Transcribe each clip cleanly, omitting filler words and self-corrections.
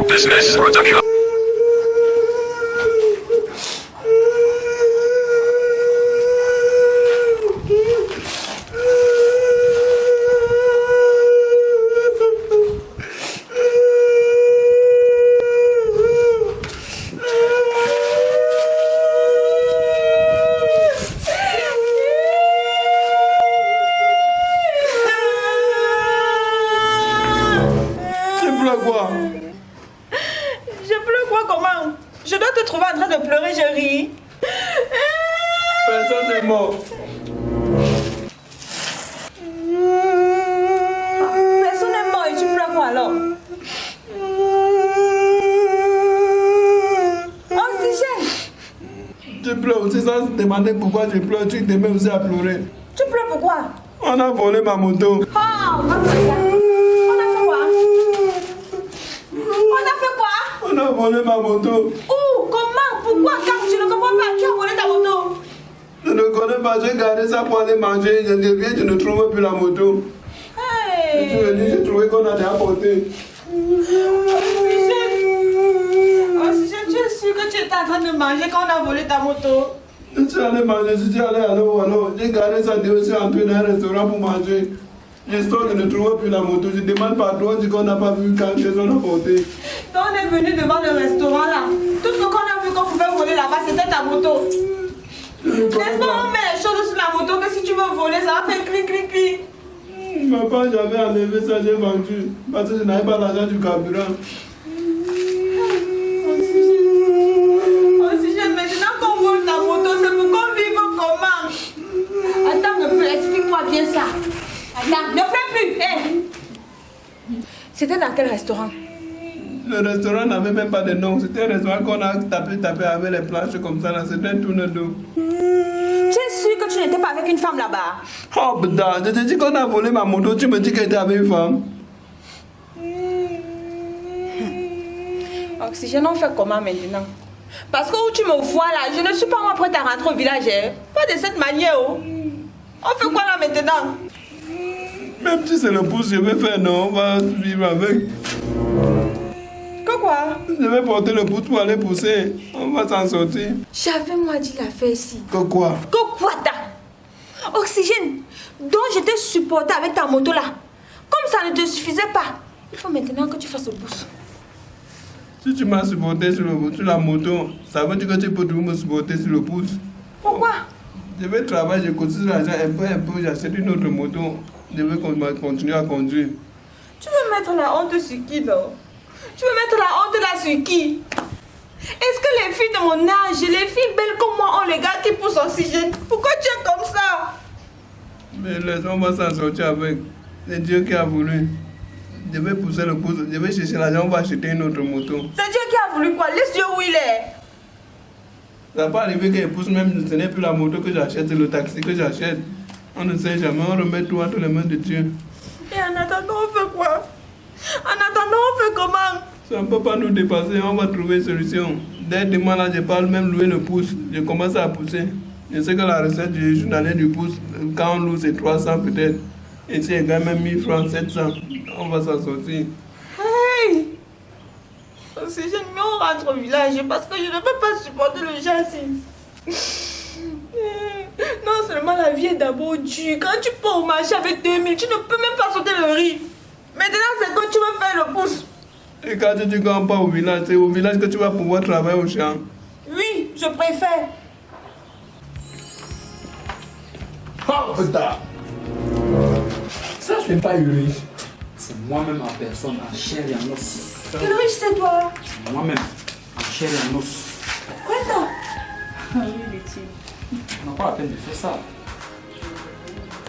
Business Production. Personne n'est mort. Personne n'est mort et tu pleures quoi alors? Oxygène! Je pleure aussi sans se demander pourquoi je pleure. Tu te mets aussi à pleurer. Tu pleures pourquoi? On a volé ma moto. Oh, on a fait quoi? On a fait quoi? On a volé ma moto. Où? Comment? Pourquoi? Quand je ne comprends pas, tu as volé ta moto? Je ne connais pas, j'ai gardé ça pour aller manger. Je reviens, je ne trouve plus la moto. Hey. Je suis venu, j'ai trouvé qu'on a déjà porté. Oxygène, tu es sûr que tu étais en train de manger quand on a volé ta moto? Je suis allé manger, je suis allé à l'eau. J'ai gardé ça, je suis entré dans un restaurant pour manger. J'espère que je ne trouve plus la moto. Je demande partout, on dit qu'on n'a pas vu quand on a porté. Quand on est venu devant le restaurant là, tout ce qu'on a vu qu'on pouvait voler là-bas, c'était ta moto. N'est-ce pas, on met les choses sur la moto que si tu veux voler, ça va faire clic, clic, clic. Papa, j'avais enlevé ça, j'ai vendu. Parce que je n'avais pas l'argent du carburant. Oxygène, maintenant qu'on vole ta moto, c'est pour qu'on vive comment? Attends, ne plus, explique-moi bien ça. Attends, ne pleure plus. Hey. C'était dans quel restaurant? Le restaurant n'avait même pas de nom. C'était un restaurant qu'on a tapé avec les planches comme ça. C'était un tourne d'eau. Tu es sûr que tu n'étais pas avec une femme là-bas? Oh, putain, je te dis qu'on a volé ma moto. Tu me dis qu'elle était avec une femme. Oxygène, on fait comment maintenant? Parce que où tu me vois là, je ne suis pas moi prête à rentrer au village. Hein? Pas de cette manière. Oh. On fait quoi là maintenant? Même si c'est le pouce, je vais faire, non, on va vivre avec. Que quoi? Je vais porter le pouce pour aller pousser. On va s'en sortir. J'avais moi dit la faire ici. Que quoi? Que quoi ta? Oxygène, dont je t'ai supporté avec ta moto là. Comme ça ne te suffisait pas, il faut maintenant que tu fasses le pouce. Si tu m'as supporté sur la moto, ça veut dire que tu peux toujours me supporter sur le pouce. Pourquoi? Je vais travailler, je cotise l'argent un peu, j'achète une autre moto. Je vais continuer à conduire. Tu veux mettre la honte sur qui là? Tu veux mettre la honte là sur qui? Est-ce que les filles de mon âge, les filles belles comme moi, ont les gars qui poussent Oxygène? Pourquoi tu es comme ça? Mais on va s'en sortir avec. C'est Dieu qui a voulu. Je vais pousser le pouce, je vais chercher l'argent, on va acheter une autre moto. C'est Dieu qui a voulu quoi? Laisse Dieu où il est. Ça va pas arriver qu'il pousse même, ce n'est plus la moto que j'achète, c'est le taxi que j'achète. On ne sait jamais, on remet tout entre les mains de Dieu. Et en attendant, on fait quoi? En attendant, on fait comment? Ça ne peut pas nous dépasser, on va trouver une solution. Dès demain, là, je parle même louer le pouce. Je commence à pousser. Je sais que la recette du journalier du pouce, quand on loue, c'est 300 peut-être. Et si elle gagne même 1000 francs, 700, on va s'en sortir. Hey! Oxygène, mais on rentre au village parce que je ne peux pas supporter le gens ici. Non seulement la vie est d'abord dure. Quand tu pars au marché avec 2000, tu ne peux même pas sauter le riz. Maintenant, c'est quand tu veux faire le pouce. Et quand tu dis qu'on part au village, c'est au village que tu vas pouvoir travailler au champ. Oui, je préfère. Oh putain! Ça, c'est pas une riche. C'est moi-même en personne, en chair et en os. Quel riche c'est toi? C'est moi-même, en chair et en os. Quoi ça? On n'a pas la peine de faire ça.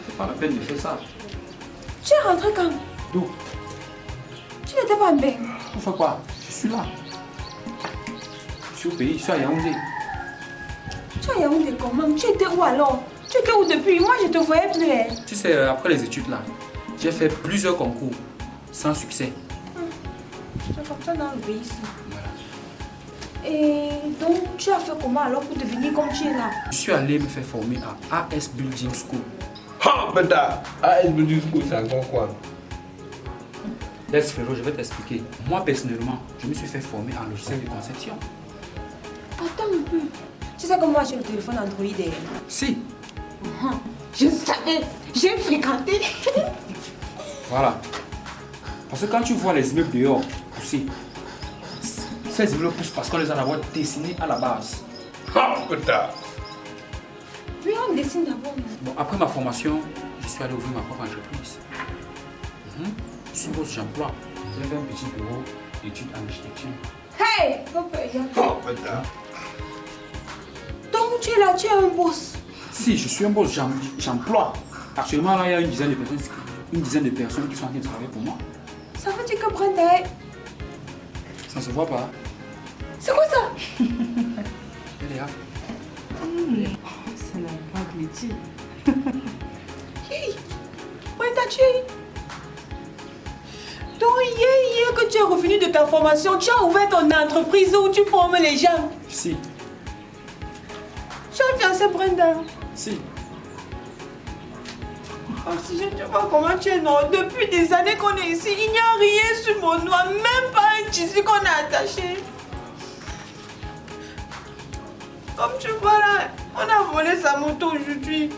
C'est pas la peine de faire ça. Tu es rentré quand? D'où? Tu n'étais pas en bain. Pour faire quoi? Je suis là. Je suis au pays, je suis à Yaoundé. Tu es à Yaoundé comment? Tu étais où alors? Tu étais où depuis? Moi je te voyais plus. Hein. Tu sais, après les études là, j'ai fait plusieurs concours sans succès. C'est comme ça dans le pays ici. Voilà. Et donc tu as fait comment alors pour devenir comme tu es là? Je suis allé me faire former à AS Building School. Oh putain! AS Building School, c'est encore quoi? Laisse frérot, je vais t'expliquer. Moi personnellement, je me suis fait former en logiciel de conception. Attends un peu. Tu sais que moi j'ai le téléphone Android et... Si. Je savais. J'ai fréquenté. Voilà. Parce que quand tu vois les immeubles dehors pousser, ces immeubles poussent parce qu'on les a d'abord dessinés à la base. Ah putain. Oui, on dessine d'abord. Bon, après ma formation, je suis allé ouvrir ma propre entreprise. Je suis boss j'emploi. J'ai fait un petit bureau d'études en architecture. Hey! Ah putain. Donc tu es là, tu es un boss. Si, je suis un boss, j'emploie. Actuellement, là, il y a une dizaine de personnes qui sont en train de travailler pour moi. Ça veut dire que Brenda... Ça ne se voit pas. C'est quoi ça? Elle est là. Ça n'a pas de métier. Hey! Brenda, tu es... Donc hier que tu es revenu de ta formation, tu as ouvert ton entreprise où tu formes les gens. Si. Tu as fiancé Brenda. Si. Oxygène, tu vois comment tu es, non? Depuis des années qu'on est ici, il n'y a rien sur mon doigt, même pas un tissu qu'on a attaché. Comme tu vois là, on a volé sa moto aujourd'hui.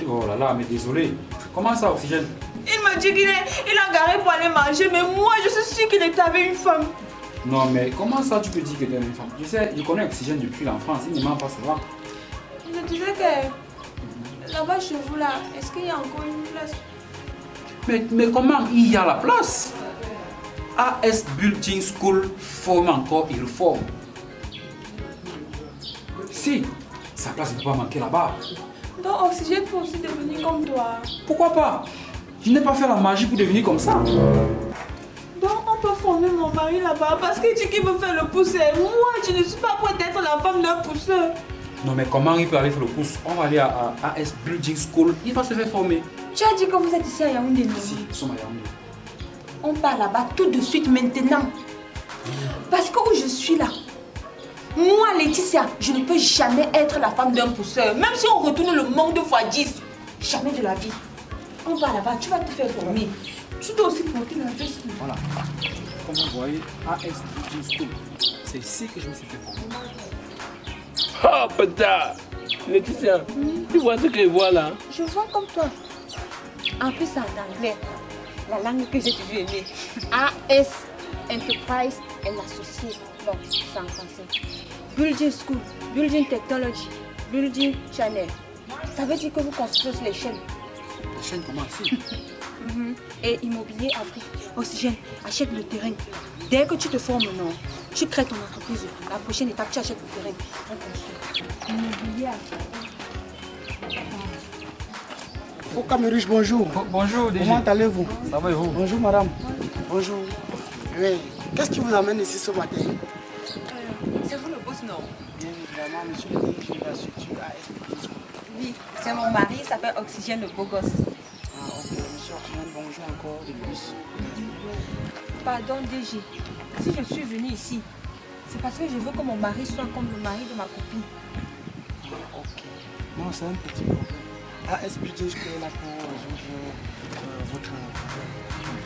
Oh là là, mais désolé. Comment ça, Oxygène? Il me dit qu'il a garé pour aller manger, mais moi je suis sûre qu'il était avec une femme. Non, mais comment ça tu peux dire que tu es une femme? Je sais, je connais Oxygène depuis l'enfance, il ne ment pas souvent. Je disais que là-bas chez vous là, est-ce qu'il y a encore une place? Mais comment il y a la place? AS Building School forme encore, il reforme. Si, sa place ne peut pas manquer là-bas. Donc Oxygène peut aussi devenir comme toi. Pourquoi pas? Je n'ai pas fait la magie pour devenir comme ça. Donc on peut former mon mari là-bas parce qu'il dit qu'il veut faire le pousseur. Moi je ne suis pas prête d'être la femme d'un pousseur. Non mais comment il peut aller faire le pouce? On va aller à AS Building School, il va se faire former. Tu as dit que vous êtes ici à Yaoundé, non? Si, nous sommes à Yaoundé. On part là-bas tout de suite maintenant. Parce que où je suis là, moi Laetitia, je ne peux jamais être la femme d'un pousseur. Même si on retourne le monde 2 fois 10, jamais de la vie. On va là-bas, tu vas te faire former. Tu dois aussi porter la veste. Voilà. Comme vous voyez, AS Building School, c'est ici que je me suis fait former. Ah putain. Laetitia, tu vois ce que je vois là? Je vois comme toi. En plus, c'est en anglais. La langue que j'ai toujours aimée. AS Enterprise and Associates. Non, c'est en français. Building School, Building Technology, Building Channel. Ça veut dire que vous construisez les chaînes. La chaîne commence ici. Et immobilier Afrique. Oxygène, achète le terrain. Dès que tu te formes, non, tu crées ton entreprise. La prochaine étape, tu achètes le terrain. On construit. Immobilier Afrique. Au Cameroun, bonjour. Bonjour, DG. Comment allez-vous? Ça va et vous? Bonjour, madame. Bonjour. Oui. Qu'est-ce qui vous amène ici ce matin? C'est vous le boss, non? Bien évidemment, monsieur le DG de la structure ASP. Oui, c'est mon mari, il s'appelle Oxygène le beau gosse. Ah, ok, monsieur Oxygène, bonjour encore de plus. Pardon, DG. Si je suis venue ici, c'est parce que je veux que mon mari soit comme le mari de ma copine. Ah, ok. Non, c'est un petit problème. ASP, je suis là pour résoudre votre problème.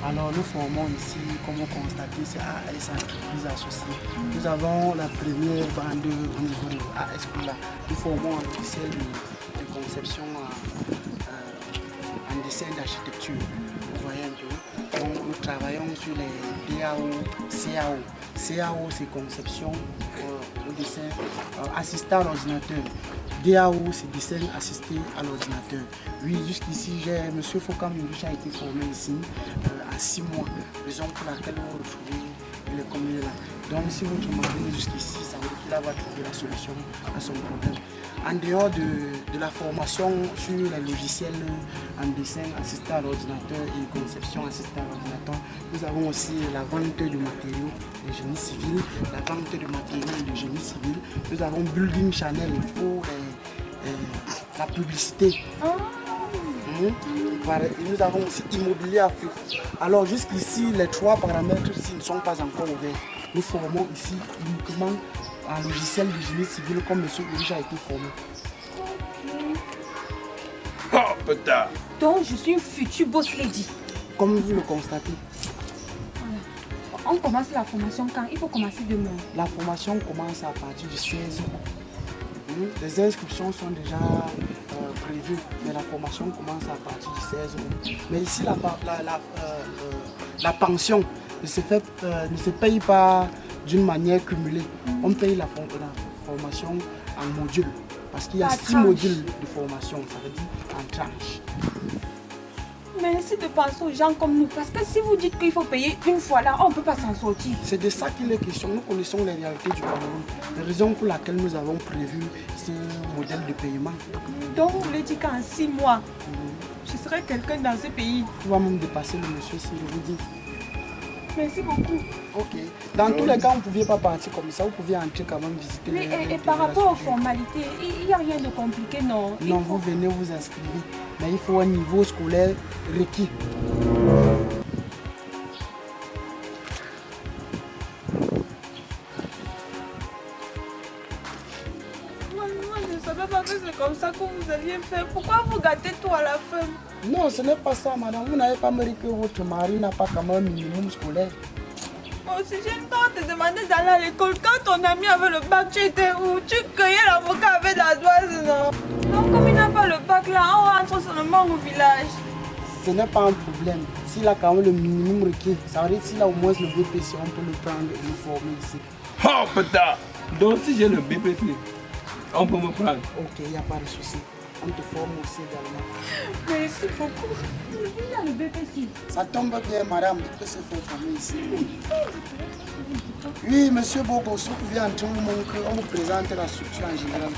Alors, nous formons ici, comme vous constatez, c'est AS Entreprise Associée. Nous avons la première bande au niveau de ASP là. Nous formons un logiciel de conception en dessin d'architecture. Vous voyez un peu. Donc, nous travaillons sur les DAO, CAO. CAO, c'est conception au dessin assistant à l'ordinateur. DAO, c'est dessin assisté à l'ordinateur. Oui, jusqu'ici, M. Fokam Yorucha a été formé ici en 6 mois. Raison pour laquelle vous retrouvez les communes là. Donc, si votre mari est jusqu'ici, ça veut dire qu'il va trouver la solution à son problème. En dehors de la formation sur les logiciels en dessin assisté à l'ordinateur et conception assistée à l'ordinateur, nous avons aussi la vente de matériaux de génie civil, la vente de matériaux de génie civil. Nous avons Building Channel pour la publicité. Voilà. Et nous avons aussi Immobilier Afrique. Alors jusqu'ici, les 3 paramètres ne sont pas encore ouverts. Nous formons ici uniquement un logiciel de génie civil comme M. Urich a été formé. Oh putain. Donc je suis une future boss lady. Comme vous le constatez. On commence la formation quand? Il faut commencer demain. La formation commence à partir du 16 août. Les inscriptions sont déjà prévues, mais la formation commence à partir du 16 août. Mais ici, la pension ne se paye pas d'une manière cumulée. On paye la formation en module. Parce qu'il y a 6 modules de formation, ça veut dire en tranche. Merci de penser aux gens comme nous. Parce que si vous dites qu'il faut payer une fois là, on ne peut pas s'en sortir. C'est de ça qu'il est question. Nous connaissons les réalités du Cameroun. La raison pour laquelle nous avons prévu ce modèle de paiement. Donc vous voulez dire qu'en 6 mois, je serai quelqu'un dans ce pays. Tu vas même dépasser le monsieur si je vous dis. Merci beaucoup. Ok. Dans tous les cas, vous ne pouviez pas partir comme ça. Vous pouviez entrer quand même visiter Et par rapport aux formalités, il n'y a rien de compliqué, non? Non, vous venez vous inscrivez. Mais il faut un niveau scolaire requis. Moi, je ne savais pas que c'est comme ça que vous alliez faire. Pourquoi vous gâtez tout à la fin? Non, ce n'est pas ça, madame. Vous n'avez pas mérité que votre mari n'a pas quand même un minimum scolaire. Moi aussi, j'ai quand te demandé d'aller à l'école. Quand ton ami avait le bac, tu étais où? Tu cueillais l'avocat avec la doise, non? Donc, comme il n'a pas le bac là, on rentre seulement au village. Ce n'est pas un problème. S'il a quand même le minimum requis, ça veut dire s'il a au moins le BPC, on peut le prendre et le former ici. Oh putain! Donc si j'ai le BPC, on peut me prendre. Ok, il n'y a pas de souci. On te forme aussi également. Merci beaucoup. Il a le BPC. Ça tombe bien, madame. Il peut se faire former ici. Oui, monsieur Bogo, si vous pouvez entrer, on vous présente la structure en général.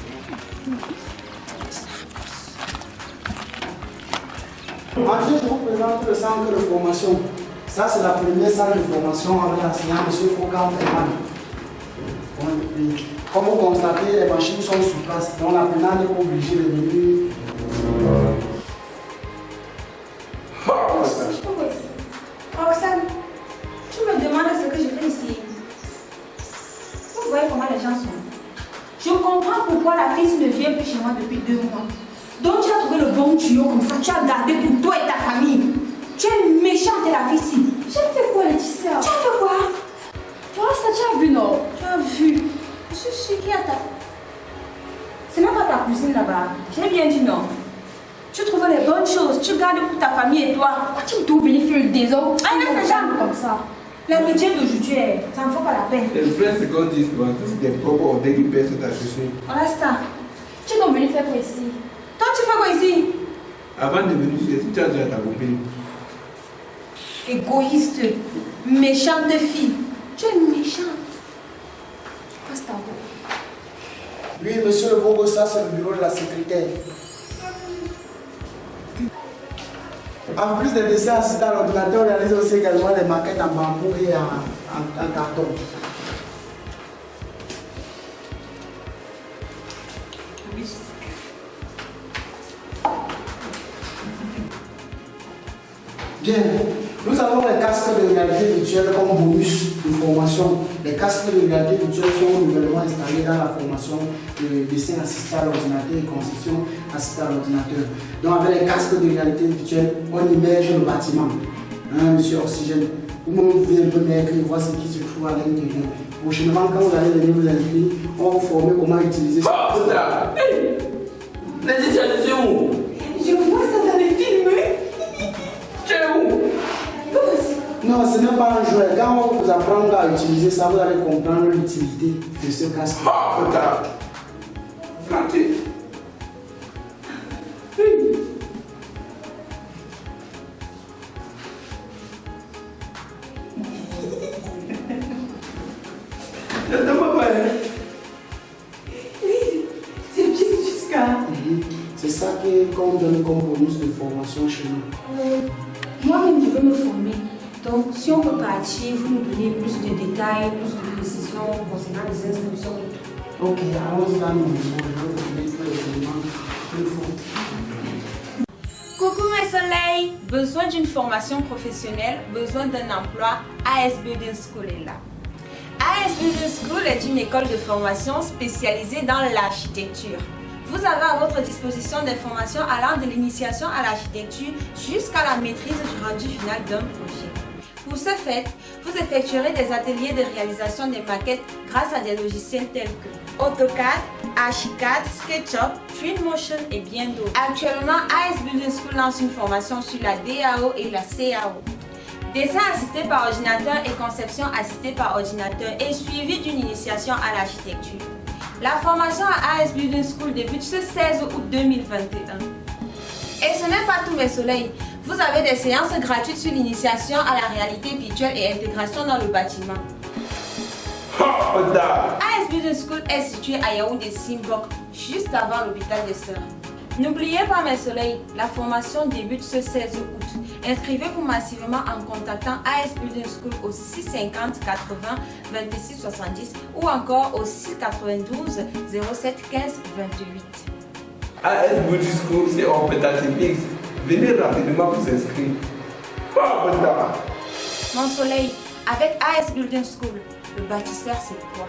Ensuite, je vous présente le centre de formation. Ça, c'est la première salle de formation avec l'enseignant M. Foucault. Comme vous constatez, les machines sont sur place. Donc, l'apprenant n'est pas obligé de venir. Roxane, tu me demandes ce que je fais ici. Vous voyez comment les gens sont. Je comprends pourquoi la fille ne vient plus chez moi depuis 2 mois. Donc tu as trouvé le bon tuyau comme ça, tu as gardé pour toi et ta famille. Tu es méchante la fille-ci. J'ai fait quoi, Laetitia? Tu as fait quoi? Toi, ça tu as vu, non? Tu as vu. Je suis sûre qu'il y a ta... C'est même pas ta cousine là-bas. J'ai bien dit non. Tu trouves les bonnes choses, tu gardes pour ta famille et toi. Pourquoi tu me trouves venir faire le désordre? Ah, laisse les gens comme ça. L'amitié d'aujourd'hui, ça ne vaut pas la peine. C'est le vrai ce qu'on dit souvent, que c'est des propres ordres qui pèsent sur ta chaussure. Voilà ça. Tu es donc venu faire quoi ici? Toi, tu fais quoi ici? Avant de venir ici, tu as déjà ta copine. Égoïste, méchante fille. Tu es méchante. Passe ta voix. Oui, monsieur le Bogo, ça c'est le bureau de la secrétaire. En plus de dessins assistés à l'ordinateur, on réalise aussi également des maquettes en bambou et en carton. Bien, nous avons les casques de réalité virtuelle comme bonus de formation. Les casques de réalité virtuelle sont nouvellement installés dans la formation de dessin assisté à l'ordinateur et conception assistée à l'ordinateur. Donc avec les casques de réalité virtuelle, on immerge le bâtiment. Hein, monsieur Oxygène, vous pouvez un peu mettre et voir ce qui se trouve à l'intérieur. Prochainement, quand vous allez venir vous inscrire, on va vous former comment utiliser ça. Laetitia, c'est où? Je vois ça dans les films. Tu es où? Non, ce n'est pas un jouet. Quand on vous apprend à utiliser ça, vous allez comprendre l'utilité de ce casque. Oh putain! Planté. Je ne t'aime pas, hein? C'est bien jusqu'à. C'est ça qu'on donne comme bonus de formation chez nous. Moi-même, je veux me former. Donc, si on peut partir, vous nous donnez plus de détails, plus de précisions concernant les inscriptions et tout. Ok, allons-y là, nous allons les éléments qu'il faut. Coucou mes soleils, besoin d'une formation professionnelle, besoin d'un emploi, AS Building School est là. AS Building School est une école de formation spécialisée dans l'architecture. Vous avez à votre disposition des formations allant de l'initiation à l'architecture jusqu'à la maîtrise du rendu final d'un projet. Pour Pour ce fait, vous effectuerez des ateliers de réalisation des maquettes grâce à des logiciels tels que AutoCAD, Archicad, SketchUp, Twinmotion et bien d'autres. Actuellement, AS Building School lance une formation sur la DAO et la CAO. Dessin assisté par ordinateur et conception assistée par ordinateur est suivi d'une initiation à l'architecture. La formation à AS Building School débute ce 16 août 2021. Et ce n'est pas tout mes soleils. Vous avez des séances gratuites sur l'initiation à la réalité virtuelle et intégration dans le bâtiment. AS Building School est situé à Yaoundé Simbok, juste avant l'hôpital des Sœurs. N'oubliez pas mes soleils, la formation débute ce 16 août. Inscrivez-vous massivement en contactant AS Building School au 650 80 26 70 ou encore au 692 07 15 28. AS Building School, c'est en Pétatibix. Venez rapidement vous inscrire. Mon soleil, avec AS Building School, le bâtisseur c'est toi.